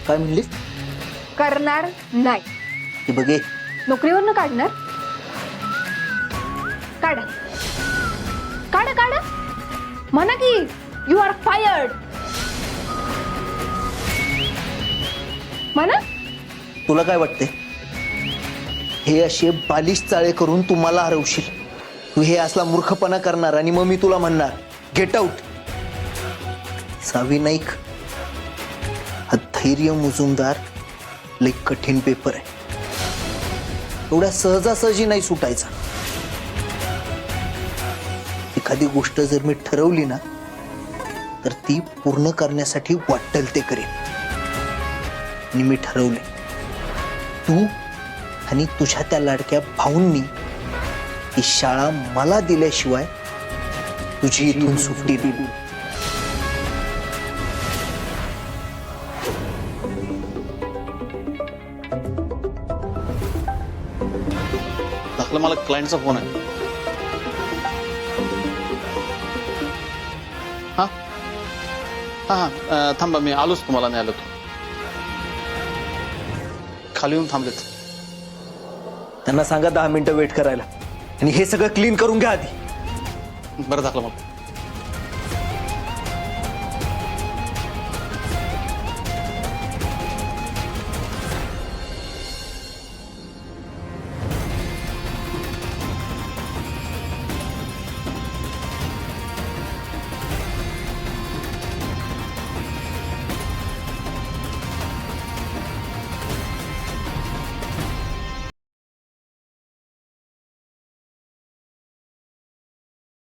काय म्हणलीस? करणार नाही. हे बघे, नोकरीवरनं काढणार? काढा काढा काढा, म्हणा की यू आर फायर्ड म्हणा. तुला काय वाटते? हे असे बालिश चाळे करून तू मला हरवशील? तू हे असला मूर्खपणा करणार आणि मग मी तुला म्हणणार गेट आउट. सावी नाईक, हा धैर्य मुजुमदार लई कठीण पेपर आहे. एवढ्या सहजासहजी नाही सुटायचा. एखादी गोष्ट जर मी ठरवली ना तर ती पूर्ण करण्यासाठी वाटेल ते करेन. आणि मी ठरवले, तू आणि तुझ्या त्या लाडक्या भाऊंनी ही शाळा मला दिल्याशिवाय तुझी इथून सुट्टी दिली. दाखला, मला क्लायंटचा फोन आहे. हा हा हा, थांबा, मी आलोच, तुम्हाला नाही आलो तो. खाली येऊन थांबलेत. त्यांना सांगा 10 मिनिटं वेट करायला आणि हे सगळं क्लीन करून घ्या आधी. बरं दाखला मला.